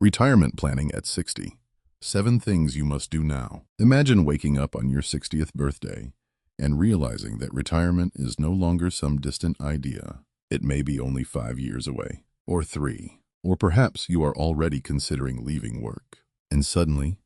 Retirement planning at 60. 7 things you must do now. Imagine waking up on your 60th birthday and realizing that retirement is no longer some distant idea. It may be only 5 years away, or 3, or perhaps you are already considering leaving work. And suddenly,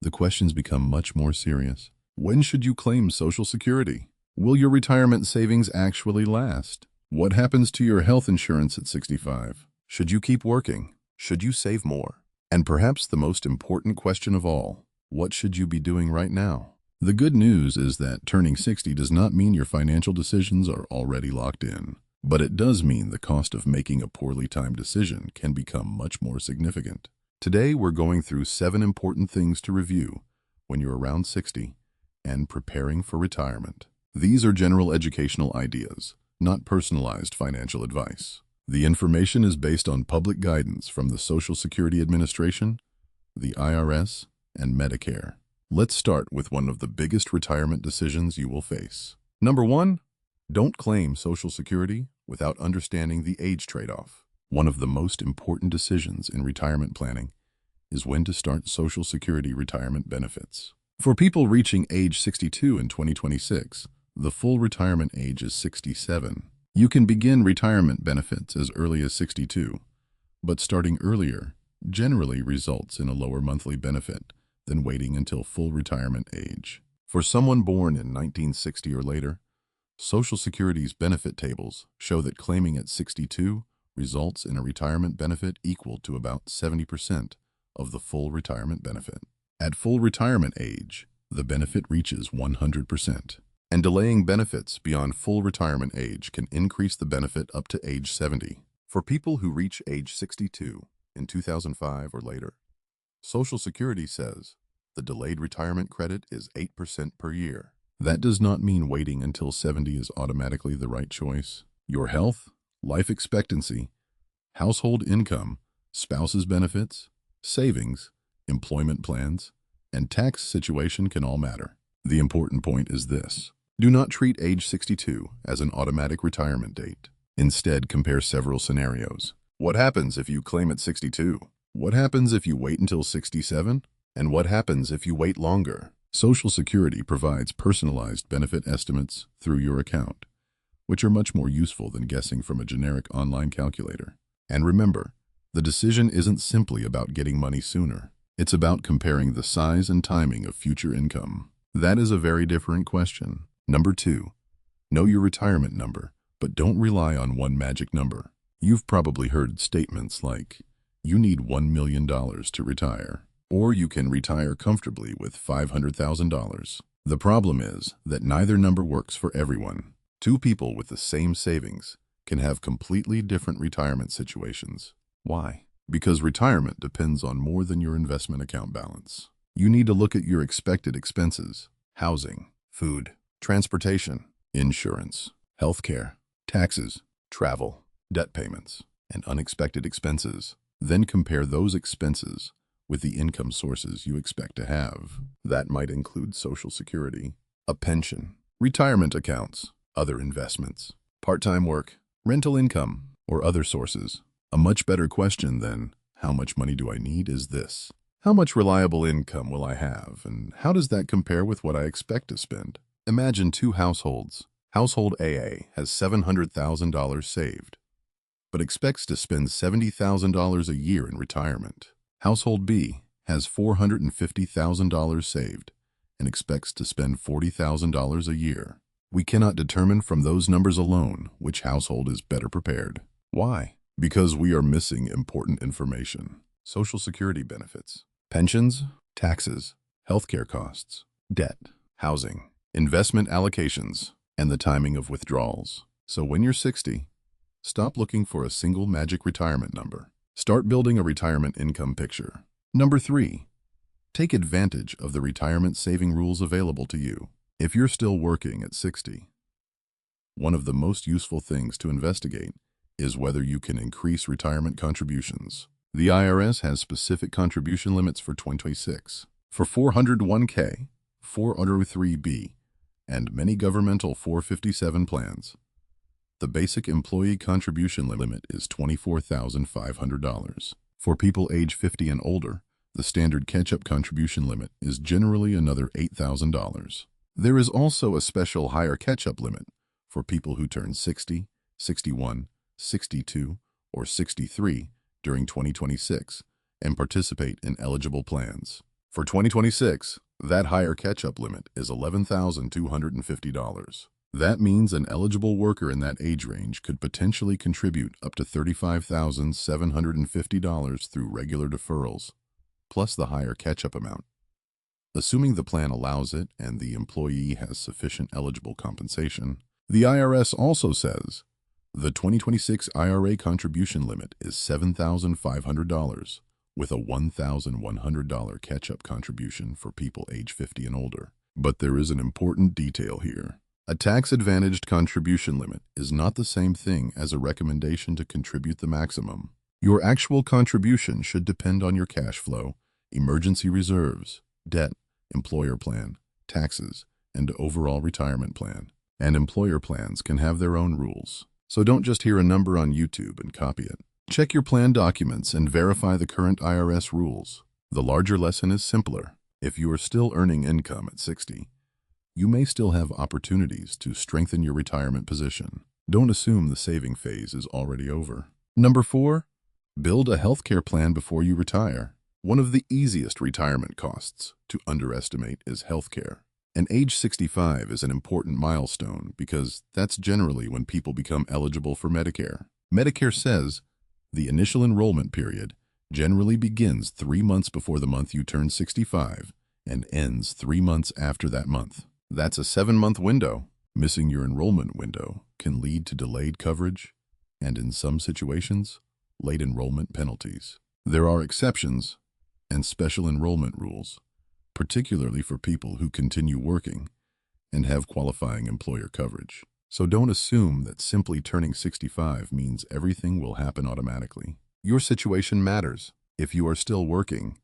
the questions become much more serious. When should you claim Social Security? Will your retirement savings actually last? What happens to your health insurance at 65? Should you keep working? Should you save more? And perhaps the most important question of all, what should you be doing right now? The good news is that turning 60 does not mean your financial decisions are already locked in, but it does mean the cost of making a poorly timed decision can become much more significant. Today, we're going through 7 important things to review when you're around 60 and preparing for retirement. These are general educational ideas, not personalized financial advice. The information is based on public guidance from the Social Security Administration, the IRS, and Medicare. Let's start with one of the biggest retirement decisions you will face. Number 1, don't claim Social Security without understanding the age trade-off. One of the most important decisions in retirement planning is when to start Social Security retirement benefits. For people reaching age 62 in 2026, the full retirement age is 67. You can begin retirement benefits as early as 62, but starting earlier generally results in a lower monthly benefit than waiting until full retirement age. For someone born in 1960 or later, Social Security's benefit tables show that claiming at 62 results in a retirement benefit equal to about 70% of the full retirement benefit. At full retirement age, the benefit reaches 100%. And delaying benefits beyond full retirement age can increase the benefit up to age 70. For people who reach age 62 in 2005 or later, Social Security says the delayed retirement credit is 8% per year. That does not mean waiting until 70 is automatically the right choice. Your health, life expectancy, household income, spouse's benefits, savings, employment plans, and tax situation can all matter. The important point is this. Do not treat age 62 as an automatic retirement date. Instead, compare several scenarios. What happens if you claim at 62? What happens if you wait until 67? And what happens if you wait longer? Social Security provides personalized benefit estimates through your account, which are much more useful than guessing from a generic online calculator. And remember, the decision isn't simply about getting money sooner. It's about comparing the size and timing of future income. That is a very different question. Number 2, know your retirement number, but don't rely on one magic number. You've probably heard statements like, you need $1 million to retire, or you can retire comfortably with $500,000. The problem is that neither number works for everyone. 2 people with the same savings can have completely different retirement situations. Why? Because retirement depends on more than your investment account balance. You need to look at your expected expenses: housing, food, transportation, insurance, healthcare, taxes, travel, debt payments, and unexpected expenses. Then compare those expenses with the income sources you expect to have. That might include Social Security, a pension, retirement accounts, other investments, part-time work, rental income, or other sources. A much better question than, how much money do I need, is this. How much reliable income will I have, and how does that compare with what I expect to spend? Imagine 2 households. Household AA has $700,000 saved, but expects to spend $70,000 a year in retirement. Household B has $450,000 saved and expects to spend $40,000 a year. We cannot determine from those numbers alone which household is better prepared. Why? Because we are missing important information. Social Security benefits, pensions, taxes, healthcare costs, debt, housing, investment allocations, and the timing of withdrawals. So when you're 60, stop looking for a single magic retirement number. Start building a retirement income picture. Number 3, take advantage of the retirement saving rules available to you. If you're still working at 60, one of the most useful things to investigate is whether you can increase retirement contributions. The IRS has specific contribution limits for 2026 for 401k, 403b, and many governmental 457 plans. The basic employee contribution limit is $24,500. For people age 50 and older, the standard catch-up contribution limit is generally another $8,000. There is also a special higher catch-up limit for people who turn 60, 61, 62, or 63 during 2026 and participate in eligible plans. For 2026, that higher catch-up limit is $11,250. That means an eligible worker in that age range could potentially contribute up to $35,750 through regular deferrals, plus the higher catch-up amount. Assuming the plan allows it and the employee has sufficient eligible compensation, the IRS also says the 2026 IRA contribution limit is $7,500 with a $1,100 catch-up contribution for people age 50 and older. But there is an important detail here. A tax-advantaged contribution limit is not the same thing as a recommendation to contribute the maximum. Your actual contribution should depend on your cash flow, emergency reserves, debt, employer plan, taxes, and overall retirement plan. And employer plans can have their own rules. So don't just hear a number on YouTube and copy it. Check your plan documents and verify the current IRS rules. The larger lesson is simpler. If you are still earning income at 60, you may still have opportunities to strengthen your retirement position. Don't assume the saving phase is already over. Number 4, build a healthcare plan before you retire. One of the easiest retirement costs to underestimate is healthcare. And age 65 is an important milestone because that's generally when people become eligible for Medicare. Medicare says the initial enrollment period generally begins 3 months before the month you turn 65 and ends 3 months after that month. That's a 7-month window. Missing your enrollment window can lead to delayed coverage and, in some situations, late enrollment penalties. There are exceptions and special enrollment rules, particularly for people who continue working and have qualifying employer coverage. So don't assume that simply turning 65 means everything will happen automatically. Your situation matters. If you are still working,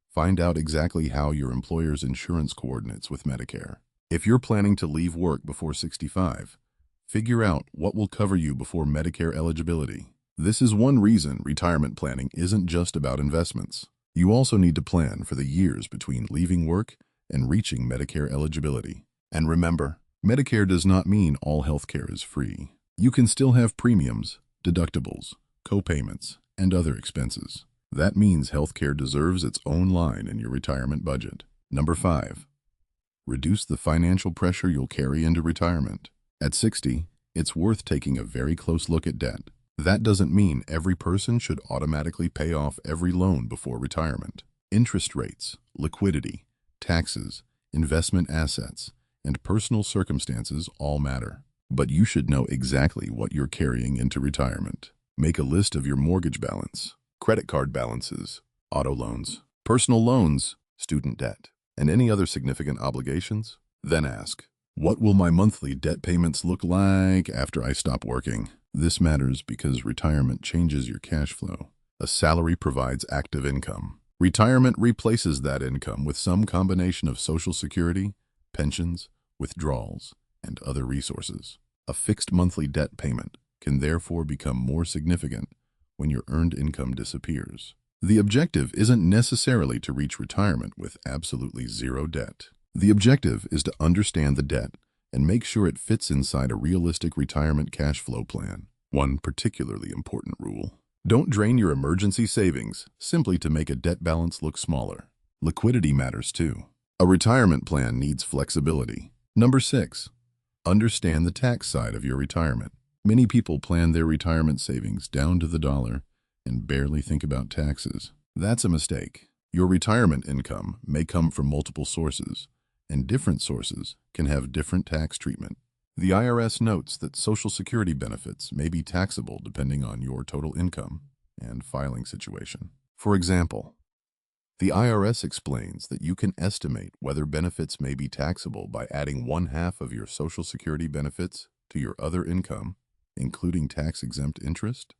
find out exactly how your employer's insurance coordinates with Medicare. If you're planning to leave work before 65, figure out what will cover you before Medicare eligibility. This is one reason retirement planning isn't just about investments. You also need to plan for the years between leaving work and reaching Medicare eligibility. And remember, Medicare does not mean all healthcare is free. You can still have premiums, deductibles, co-payments, and other expenses. That means healthcare deserves its own line in your retirement budget. Number 5. Reduce the financial pressure you'll carry into retirement. At 60, it's worth taking a very close look at debt. That doesn't mean every person should automatically pay off every loan before retirement. Interest rates, liquidity, taxes, investment assets, and personal circumstances all matter. But you should know exactly what you're carrying into retirement. Make a list of your mortgage balance, credit card balances, auto loans, personal loans, student debt, and any other significant obligations. Then ask, what will my monthly debt payments look like after I stop working? This matters because retirement changes your cash flow. A salary provides active income. Retirement replaces that income with some combination of Social Security, pensions, withdrawals, and other resources. A fixed monthly debt payment can therefore become more significant when your earned income disappears. The objective isn't necessarily to reach retirement with absolutely zero debt. The objective is to understand the debt and make sure it fits inside a realistic retirement cash flow plan. One particularly important rule: don't drain your emergency savings simply to make a debt balance look smaller. Liquidity matters too. A retirement plan needs flexibility. Number 6, understand the tax side of your retirement. Many people plan their retirement savings down to the dollar and barely think about taxes. That's a mistake. Your retirement income may come from multiple sources, and different sources can have different tax treatment. The IRS notes that Social Security benefits may be taxable depending on your total income and filing situation. For example, the IRS explains that you can estimate whether benefits may be taxable by adding 1/2 of your Social Security benefits to your other income, including tax-exempt interest,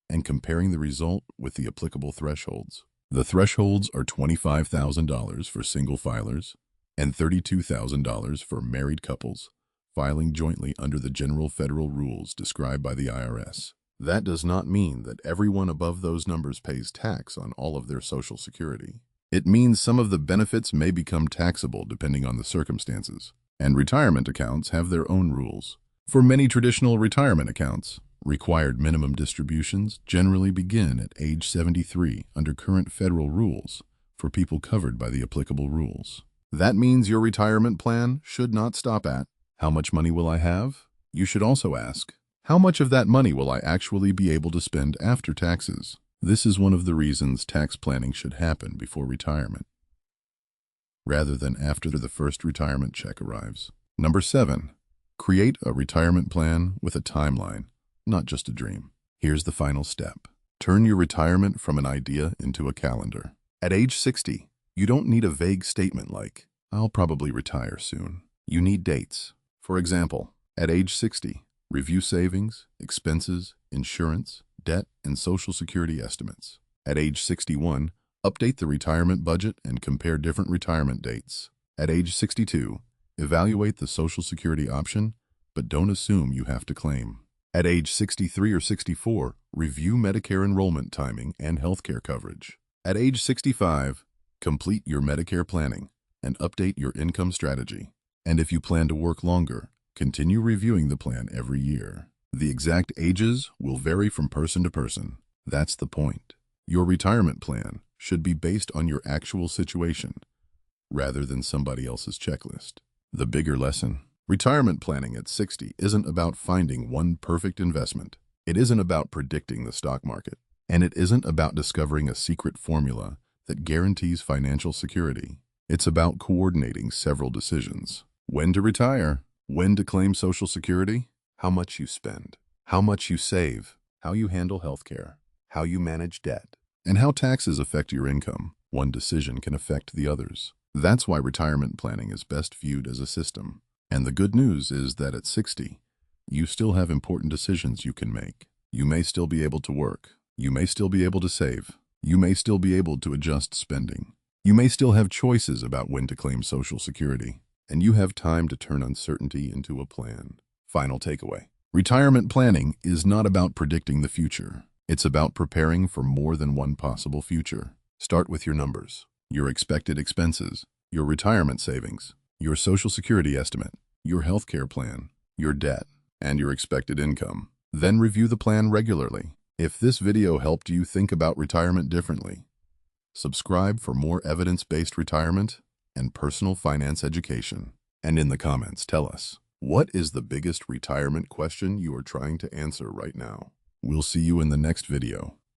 and comparing the result with the applicable thresholds. The thresholds are $25,000 for single filers and $32,000 for married couples filing jointly under the general federal rules described by the IRS. That does not mean that everyone above those numbers pays tax on all of their Social Security. It means some of the benefits may become taxable depending on the circumstances, and retirement accounts have their own rules. For many traditional retirement accounts, required minimum distributions generally begin at age 73 under current federal rules for people covered by the applicable rules. That means your retirement plan should not stop at, how much money will I have? You should also ask, how much of that money will I actually be able to spend after taxes? This is one of the reasons tax planning should happen before retirement, rather than after the first retirement check arrives. Number 7, create a retirement plan with a timeline, not just a dream. Here's the final step. Turn your retirement from an idea into a calendar. At age 60, you don't need a vague statement like, I'll probably retire soon. You need dates. For example, at age 60, review savings, expenses, insurance, debt, and Social Security estimates. At age 61, update the retirement budget and compare different retirement dates. At age 62, evaluate the Social Security option, but don't assume you have to claim. At age 63 or 64, review Medicare enrollment timing and healthcare coverage. At age 65, complete your Medicare planning and update your income strategy. And if you plan to work longer, continue reviewing the plan every year. The exact ages will vary from person to person. That's the point. Your retirement plan should be based on your actual situation, rather than somebody else's checklist. The bigger lesson: retirement planning at 60 isn't about finding one perfect investment. It isn't about predicting the stock market. And it isn't about discovering a secret formula that guarantees financial security. It's about coordinating several decisions. When to retire, when to claim Social Security, how much you spend, how much you save, how you handle healthcare, how you manage debt, and how taxes affect your income. One decision can affect the others. That's why retirement planning is best viewed as a system. And the good news is that at 60, you still have important decisions you can make. You may still be able to work. You may still be able to save. You may still be able to adjust spending. You may still have choices about when to claim Social Security. And you have time to turn uncertainty into a plan. Final takeaway: retirement planning is not about predicting the future. It's about preparing for more than one possible future. Start with your numbers, your expected expenses, your retirement savings, your Social Security estimate, your healthcare plan, your debt, and your expected income. Then review the plan regularly. If this video helped you think about retirement differently, subscribe for more evidence-based retirement and personal finance education. And in the comments, tell us, what is the biggest retirement question you are trying to answer right now? We'll see you in the next video.